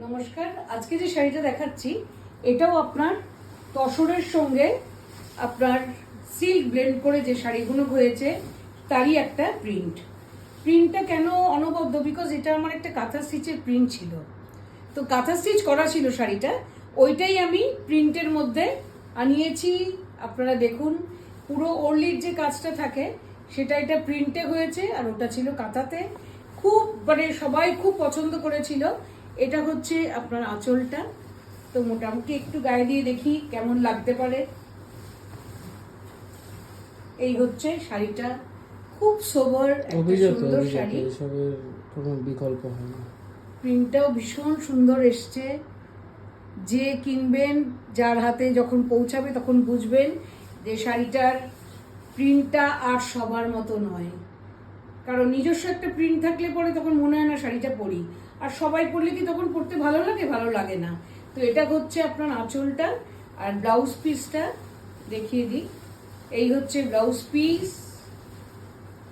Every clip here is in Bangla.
নমস্কার। আজকে যে শাড়িটা দেখাচ্ছি এটাও আপনার তসরের সঙ্গে আপনার সিল্ক ব্লেন্ড করে যে শাড়িগুলো হয়েছে তারই একটা প্রিন্টটা কেন অনবদ্য, বিকজ এটা আমার একটা কাঁথা স্টিচের প্রিন্ট ছিল, তো কাঁথা স্টিচ করা ছিল শাড়িটা, ওইটাই আমি প্রিন্টের মধ্যে আনিয়েছি। আপনারা দেখুন পুরো ওরলির যে কাজটা থাকে সেটা এটা প্রিন্টে হয়েছে, আর ওটা ছিল কাঁথাতে। খুব মানে সবাই খুব পছন্দ করেছিল। এটা হচ্ছে আপনার আঁচলটা, তো মোটামুটি একটু গায়ে দিয়ে দেখি কেমন লাগতে পারে। এই হচ্ছে শাড়িটা, খুব সোবার একটা সুন্দর শাড়ি, এসবের কোনো বিকল্প হয় না। প্রিন্টটাও ভীষণ সুন্দর এসছে। যে কিনবেন, যার হাতে যখন পৌঁছাবে তখন বুঝবেন যে শাড়িটার প্রিন্টটা আর সবার মতো নয়। কারণ নিজস্ব একটা প্রিন্ট থাকলে পরে তখন মনে হয় না শাড়িটা পরি, আর সবাই পরলে কি তখন পরতে ভালো লাগে? ভালো লাগে না। তো এটা হচ্ছে আপনার আঁচলটা, আর ব্লাউজ পিসটা দেখিয়ে দিই। এই হচ্ছে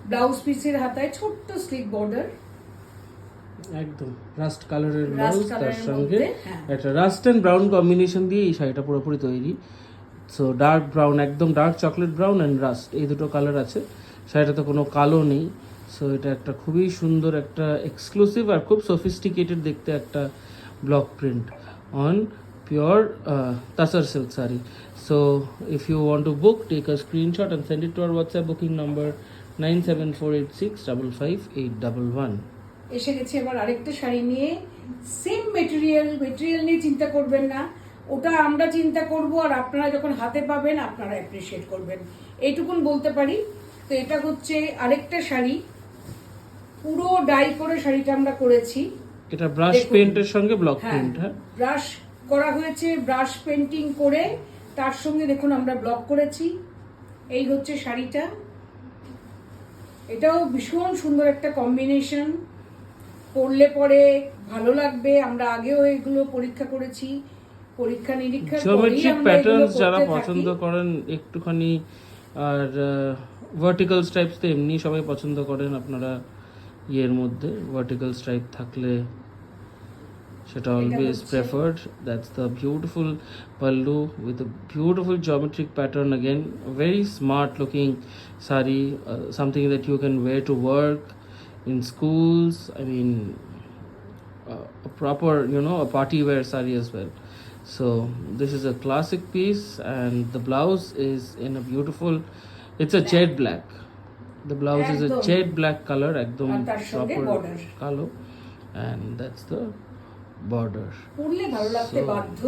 ব্লাউজ পিসের হাতায় ছোট্ট স্লিক বর্ডার, একদম রাস্ট কালারের ব্লাউজ, তার সঙ্গে হ্যাঁ। একটা রাস্ট এন্ড ব্রাউন কম্বিনেশন দিয়ে এই শাড়িটা পুরোপুরি তৈরি। সো ডার্ক ব্রাউন, একদম dark chocolate brown and rust, এই দুটো কালার আছে শাড়িটাতে, কোনো কালো নেই। সো এটা একটা খুবই সুন্দর, একটা এক্সক্লুসিভ আর খুব সফিস্টিকেটেড দেখতে একটা block print on pure tussar silk sari. So if you want to book, take a screenshot and send it to our WhatsApp booking number 9748655811। এসে গেছে এবার আরেকটা শাড়ি নিয়ে। সেম মেটেরিয়াল নিয়ে চিন্তা করবেন না, ওটা আমরা চিন্তা করব, আর আপনারা যখন হাতে পাবেন আপনারা অ্যাপ্রিশিয়েট করবেন, এইটুকুন বলতে পারি। তো এটা হচ্ছে আরেকটা শাড়ি, পুরো ডাই করে শাড়িটা আমরা করেছি। এটা ব্রাশ পেইন্টের সঙ্গে ব্লক প্রিন্ট। হ্যাঁ, ব্রাশ করা হয়েছে, ব্রাশ পেন্টিং করে তার সঙ্গে দেখুন আমরা ব্লক করেছি। এই হচ্ছে শাড়িটা, এটাও ভীষণ সুন্দর একটা কম্বিনেশন, পরলে পরে ভালো লাগবে। আমরা আগেও এগুলো পরীক্ষা করেছি, পরীক্ষা নিরীক্ষা জিওমেট্রিক প্যাটার্নস যারা পছন্দ করেন একটুখানি, আর ভার্টিক্যাল স্ট্রাইপস তো এমনি সবাই পছন্দ করেন। আপনারা ইয়ের মধ্যে ভার্টিক্যাল স্ট্রাইপ থাকলে সেটা always preferred. That's the beautiful pallu with a beautiful geometric pattern, again very smart looking sari, something that you can wear to work, in schools. I mean, a proper, a party wear sari as well. So this is a classic piece, and the blouse is in a beautiful, it's a jet black. The blouse is a jet black color, ekdom proper kalo, and that's the border. পরলে ভালো লাগতে বাধ্য,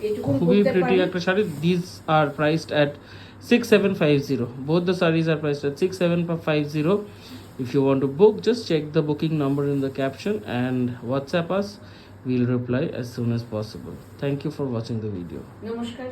এটুকু খুবই বলতে প্রিটি পারি। একটা sari. These are priced at 6750. Both the sarees are priced at 6750. If you want to book, just check the booking number in the caption and WhatsApp us. We'll reply as soon as possible. Thank you for watching the video. নমস্কার।